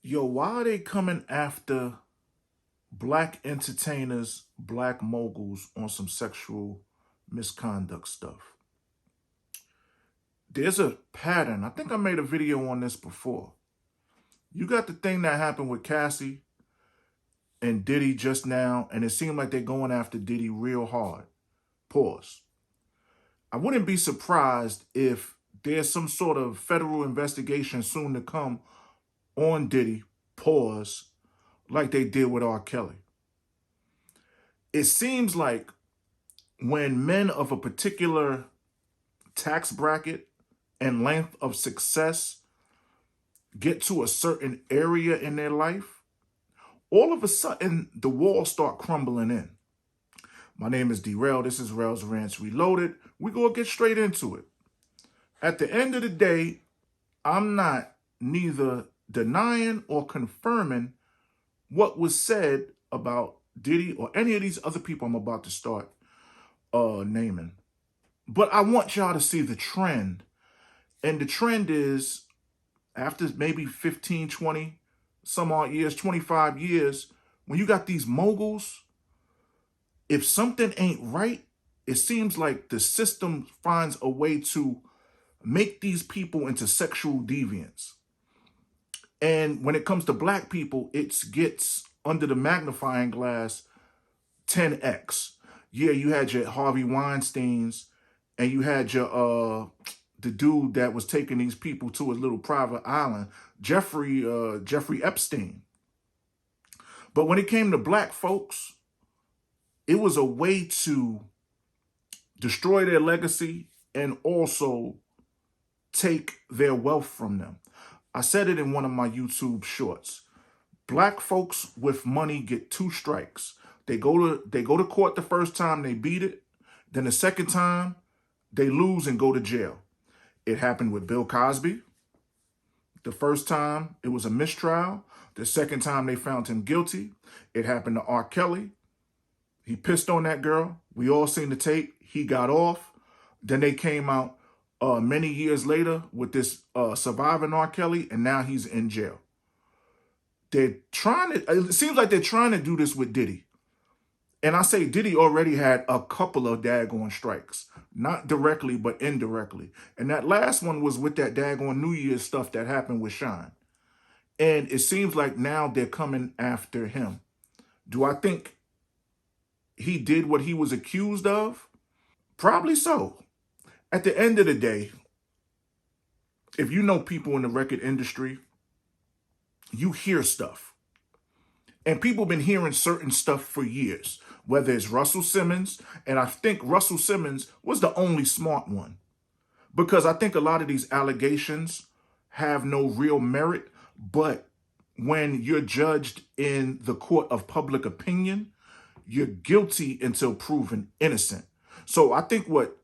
Yo, why are they coming after black entertainers, black moguls on some sexual misconduct stuff? There's a pattern. I think I made a video on this before. You got the thing that happened with Cassie and Diddy just now, and it seemed like they're going after Diddy real hard. Pause. I wouldn't be surprised if there's some sort of federal investigation soon to come on Diddy, pause, like they did with R.Kelly. It seems like when men of a particular tax bracket and length of success get to a certain area in their life, all of a sudden the walls start crumbling in. My name is D-Rel. This is Rel's Rants Reloaded. We're going to get straight into it. At the end of the day, I'm not neither denying or confirming what was said about Diddy or any of these other people I'm about to start naming. But I want y'all to see the trend. And the trend is, after maybe 15, 20, some odd years, 25 years, when you got these moguls, if something ain't right, it seems like the system finds a way to make these people into sexual deviants. And when it comes to black people, it gets under the magnifying glass 10x. Yeah, you had your Harvey Weinsteins, and you had your the dude that was taking these people to his little private island, Jeffrey Epstein. But when it came to black folks, it was a way to destroy their legacy and also take their wealth from them. I said it in one of my YouTube shorts. Black folks with money get two strikes. They go to court the first time, they beat it. Then the second time, they lose and go to jail. It happened with Bill Cosby. The first time, it was a mistrial. The second time, they found him guilty. It happened to R.Kelly. He pissed on that girl. We all seen the tape. He got off. Then they came out many years later with this surviving R.Kelly, and now he's in jail. It seems like they're trying to do this with Diddy. And I say Diddy already had a couple of daggone strikes. Not directly, but indirectly. And that last one was with that daggone New Year's stuff that happened with Shine. And it seems like now they're coming after him. Do I think he did what he was accused of? Probably so. At the end of the day, if you know people in the record industry, you hear stuff. And people have been hearing certain stuff for years, whether it's Russell Simmons, and I think Russell Simmons was the only smart one. Because I think a lot of these allegations have no real merit, but when you're judged in the court of public opinion, you're guilty until proven innocent. So I think what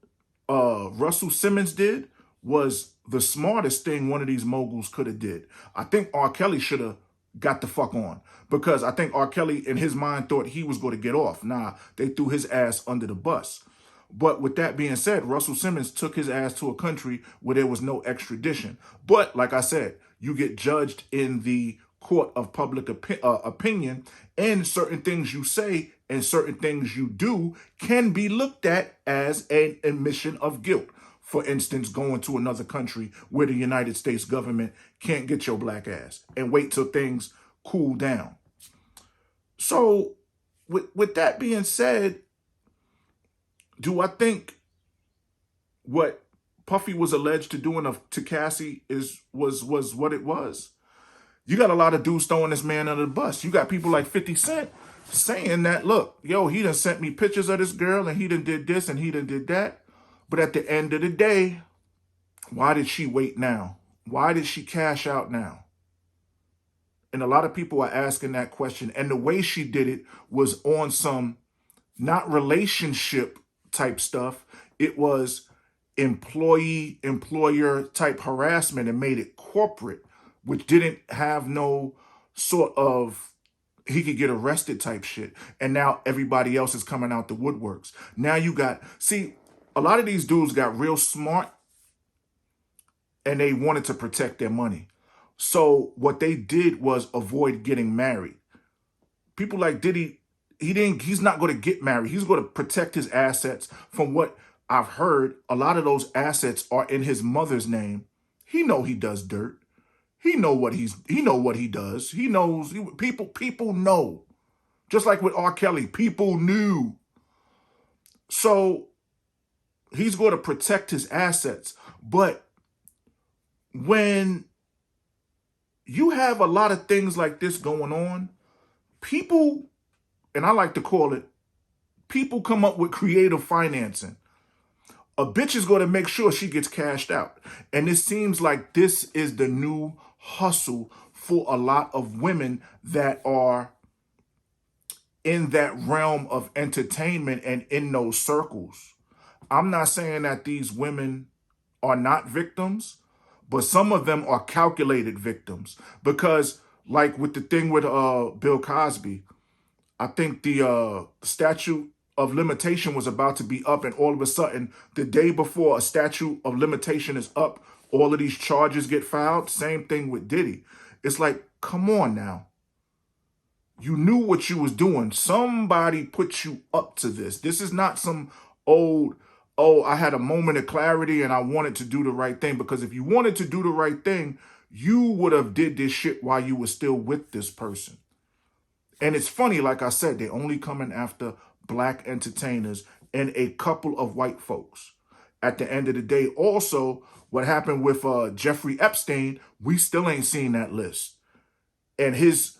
Russell Simmons did was the smartest thing one of these moguls could have did. I think R. Kelly should have got the fuck on, because I think R. Kelly in his mind thought he was going to get off. Nah, they threw his ass under the bus. But with that being said, Russell Simmons took his ass to a country where there was no extradition. But like I said, you get judged in the court of public opinion, and certain things you say and certain things you do can be looked at as an admission of guilt. For instance, going to another country where the United States government can't get your black ass and wait till things cool down. So with that being said, do I think what Puffy was alleged to doing to Cassie was what it was? You got a lot of dudes throwing this man under the bus. You got people like 50 Cent saying that, look, yo, he done sent me pictures of this girl and he done did this and he done did that. But at the end of the day, why did she wait now? Why did she cash out now? And a lot of people are asking that question. And the way she did it was on some not relationship type stuff. It was employee-employer type harassment and made it corporate, which didn't have no sort of he could get arrested type shit. And now everybody else is coming out the woodworks. Now you got, see, a lot of these dudes got real smart and they wanted to protect their money. So what they did was avoid getting married. People like Diddy, he's not going to get married. He's going to protect his assets. From what I've heard, a lot of those assets are in his mother's name. He know he does dirt. He know what he does. He knows people know. Just like with R.Kelly, people knew. So he's going to protect his assets. But when you have a lot of things like this going on, people, and I like to call it, people come up with creative financing. A bitch is going to make sure she gets cashed out. And it seems like this is the new hustle for a lot of women that are in that realm of entertainment and in those circles. I'm not saying that these women are not victims, but some of them are calculated victims. Because like with the thing with Bill Cosby, I think the statute of limitation was about to be up, and all of a sudden, the day before a statute of limitation is up, all of these charges get filed. Same thing with Diddy. It's like, come on now. You knew what you was doing. Somebody put you up to this. This is not some old, oh, I had a moment of clarity and I wanted to do the right thing. Because if you wanted to do the right thing, you would have did this shit while you were still with this person. And it's funny, like I said, they're only coming after black entertainers and a couple of white folks. At the end of the day, also, what happened with Jeffrey Epstein, we still ain't seen that list. And his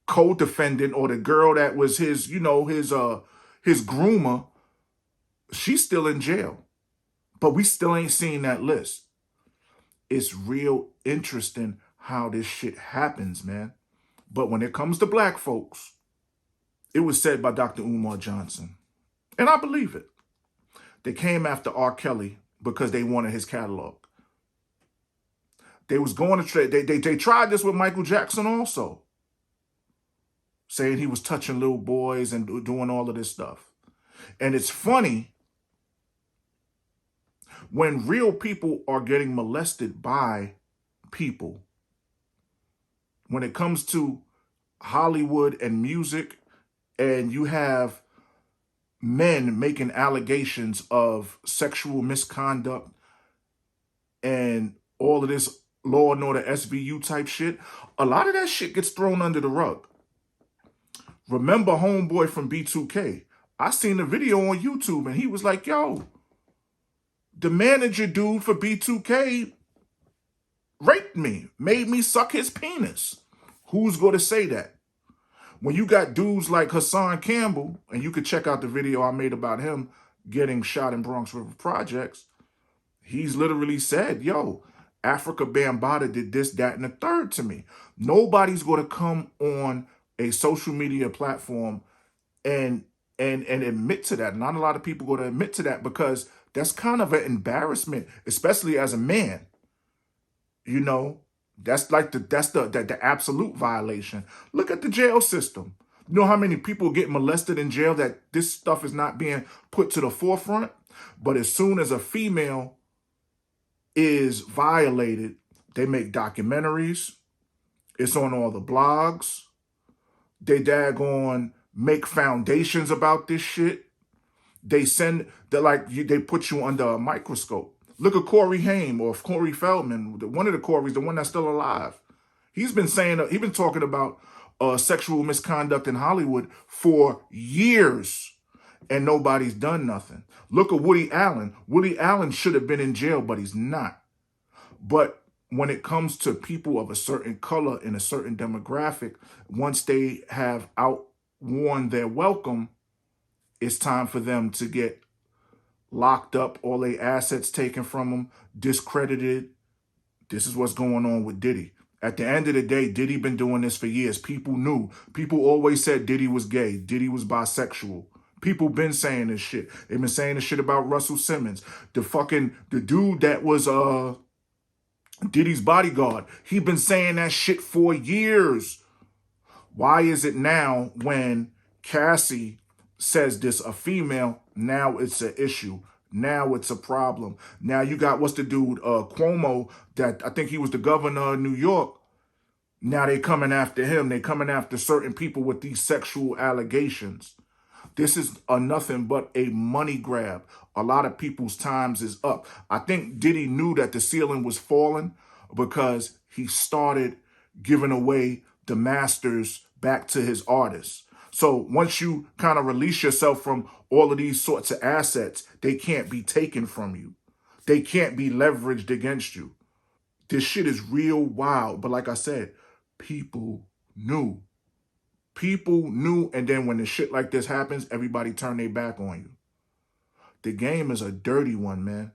co-defendant, or the girl that was his, his groomer, she's still in jail. But we still ain't seen that list. It's real interesting how this shit happens, man. But when it comes to black folks, it was said by Dr. Umar Johnson, and I believe it. They came after R. Kelly because they wanted his catalog. They was going to trade. They tried this with Michael Jackson also, saying he was touching little boys and doing all of this stuff. And it's funny when real people are getting molested by people. When it comes to Hollywood and music, and you have men making allegations of sexual misconduct and all of this Law and Order SVU type shit, a lot of that shit gets thrown under the rug. Remember homeboy from B2K? I seen a video on YouTube and he was like, yo, the manager dude for B2K raped me, made me suck his penis. Who's going to say that? When you got dudes like Hassan Campbell, and you could check out the video I made about him getting shot in Bronx River Projects, he's literally said, yo, Africa Bambaataa did this, that, and the third to me. Nobody's going to come on a social media platform and admit to that. Not a lot of people going to admit to that because that's kind of an embarrassment, especially as a man. You know, that's like the absolute violation. Look at the jail system. You know how many people get molested in jail that this stuff is not being put to the forefront? But as soon as a female is violated, they make documentaries. It's on all the blogs. They daggone make foundations about this shit. They put you under a microscope. Look at Corey Haim or Corey Feldman, one of the Coreys, the one that's still alive. He's been talking about sexual misconduct in Hollywood for years, and nobody's done nothing. Look at Woody Allen. Woody Allen should have been in jail, but he's not. But when it comes to people of a certain color in a certain demographic, once they have outworn their welcome, it's time for them to get locked up, all their assets taken from them, discredited. This is what's going on with Diddy. At the end of the day, Diddy been doing this for years. People knew. People always said Diddy was gay. Diddy was bisexual. People been saying this shit. They've been saying this shit about Russell Simmons. The dude that was Diddy's bodyguard. He been saying that shit for years. Why is it now when Cassie says this, a female, now it's an issue? Now it's a problem. Now you got, what's the dude, Cuomo, that I think he was the governor of New York. Now they coming after him. They coming after certain people with these sexual allegations. This is nothing but a money grab. A lot of people's times is up. I think Diddy knew that the ceiling was falling because he started giving away the masters back to his artists. So once you kind of release yourself from all of these sorts of assets, they can't be taken from you. They can't be leveraged against you. This shit is real wild. But like I said, people knew. People knew, and then when the shit like this happens, everybody turn their back on you. The game is a dirty one, man.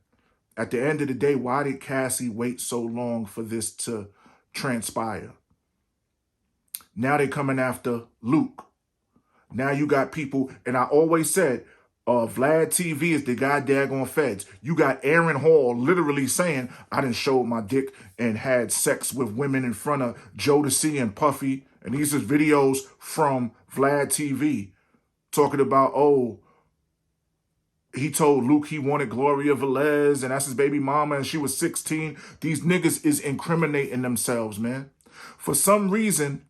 At the end of the day, why did Cassie wait so long for this to transpire? Now they coming after Luke. Now you got people, and I always said, Vlad TV is the guy daggone feds. You got Aaron Hall literally saying, I done showed my dick and had sex with women in front of Jodeci and Puffy. And these are videos from Vlad TV talking about, oh, he told Luke he wanted Gloria Velez and that's his baby mama and she was 16. These niggas is incriminating themselves, man. For some reason,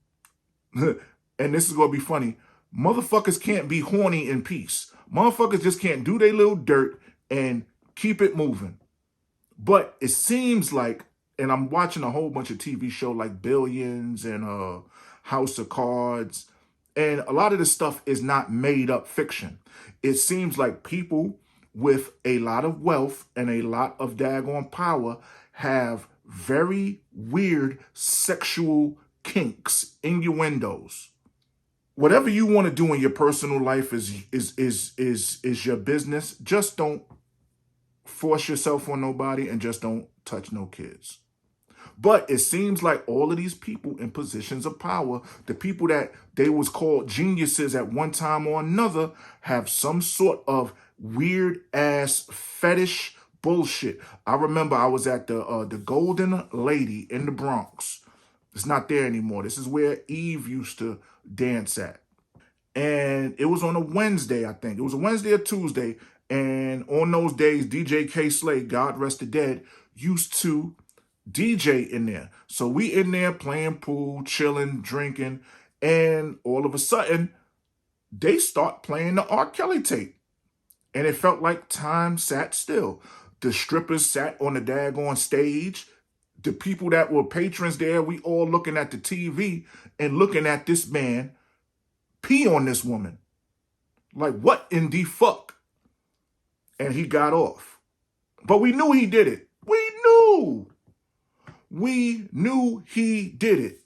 and this is going to be funny, motherfuckers can't be horny in peace. Motherfuckers just can't do their little dirt and keep it moving. But it seems like, and I'm watching a whole bunch of TV show like Billions and House of Cards, and a lot of this stuff is not made up fiction. It seems like people with a lot of wealth and a lot of daggone power have very weird sexual kinks, innuendos. Whatever you want to do in your personal life is your business. Just don't force yourself on nobody and just don't touch no kids. But it seems like all of these people in positions of power, the people that they was called geniuses at one time or another, have some sort of weird ass fetish bullshit. I remember I was at the Golden Lady in the Bronx. It's not there anymore. This is where Eve used to dance at. And it was on a Wednesday, I think. It was a Wednesday or Tuesday. And on those days, DJ K. Slade, God rest the dead, used to DJ in there. So we in there playing pool, chilling, drinking, and all of a sudden, they start playing the R.Kelly tape. And it felt like time sat still. The strippers sat on the daggone stage. The people that were patrons there, we all looking at the TV and looking at this man pee on this woman. Like, what in the fuck? And he got off. But we knew he did it. We knew he did it.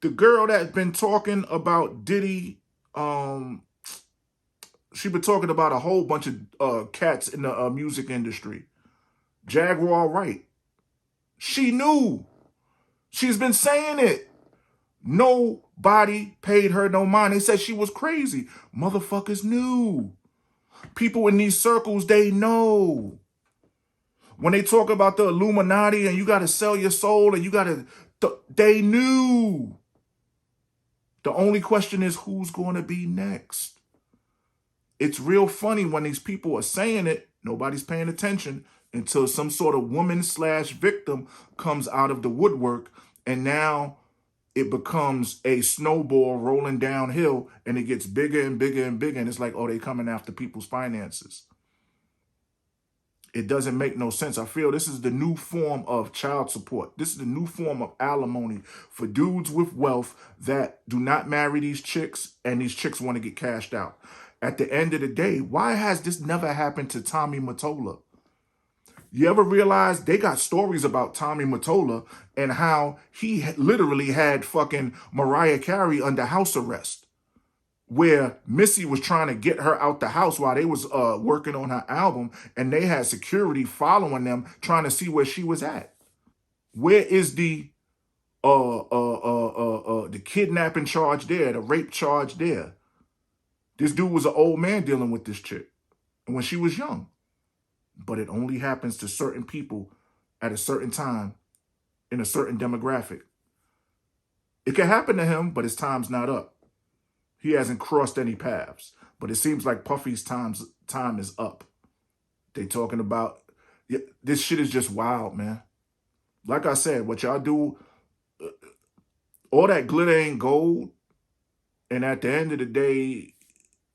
The girl that's been talking about Diddy, she been talking about a whole bunch of cats in the music industry. Jaguar Wright. She knew. She's been saying it. Nobody paid her no mind. They said she was crazy. Motherfuckers knew. People in these circles, they know. When they talk about the Illuminati and you got to sell your soul and you got to, they knew. The only question is who's going to be next. It's real funny when these people are saying it, nobody's paying attention until some sort of woman/victim comes out of the woodwork, and now it becomes a snowball rolling downhill and it gets bigger and bigger and bigger. And it's like, oh, they coming after people's finances. It doesn't make no sense. I feel this is the new form of child support. This is the new form of alimony for dudes with wealth that do not marry these chicks and these chicks want to get cashed out. At the end of the day, why has this never happened to Tommy Mottola? You ever realize they got stories about Tommy Mottola and how he literally had fucking Mariah Carey under house arrest, where Missy was trying to get her out the house while they was working on her album, and they had security following them trying to see where she was at. Where is the kidnapping charge there, the rape charge there? This dude was an old man dealing with this chick when she was young. But it only happens to certain people at a certain time in a certain demographic. It can happen to him, but his time's not up. He hasn't crossed any paths. But it seems like Puffy's time is up. They talking about, this shit is just wild, man. Like I said, what y'all do, All that glitter ain't gold. And at the end of the day,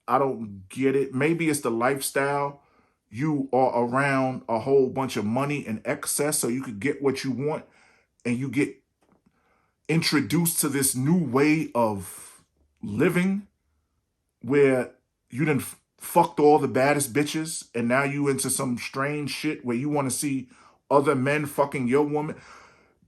I don't get it. Maybe it's the lifestyle. You are around a whole bunch of money in excess so you could get what you want, and you get introduced to this new way of living where you done fucked all the baddest bitches, and now you into some strange shit where you want to see other men fucking your woman.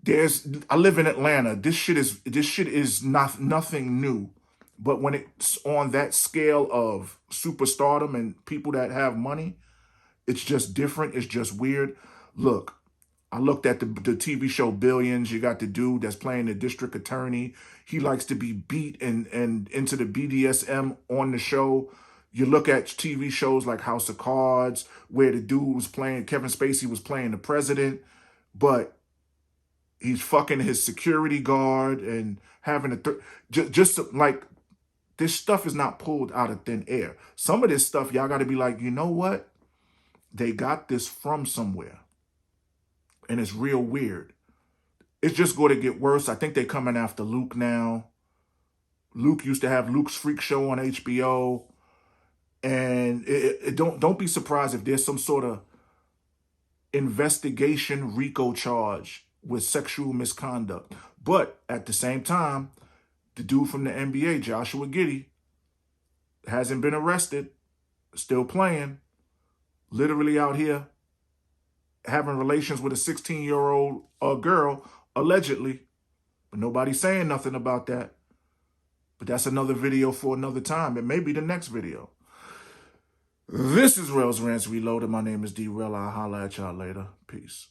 I live in Atlanta. This shit is nothing new. But when it's on that scale of superstardom and people that have money, it's just different. It's just weird. Look, I looked at the TV show Billions. You got the dude that's playing the district attorney. He likes to be beat and into the BDSM on the show. You look at TV shows like House of Cards, where the dude was playing, Kevin Spacey was playing the president, but he's fucking his security guard and having just like, this stuff is not pulled out of thin air. Some of this stuff, y'all got to be like, you know what? They got this from somewhere. And it's real weird. It's just going to get worse. I think they're coming after Luke now. Luke used to have Luke's Freak Show on HBO. And don't be surprised if there's some sort of investigation RICO charge with sexual misconduct. But at the same time, the dude from the NBA, Joshua Giddey, hasn't been arrested, still playing, literally out here having relations with a 16-year-old girl, allegedly. But nobody's saying nothing about that. But that's another video for another time. It may be the next video. This is Rails Rants Reloaded. My name is D-Rail. I'll holler at y'all later. Peace.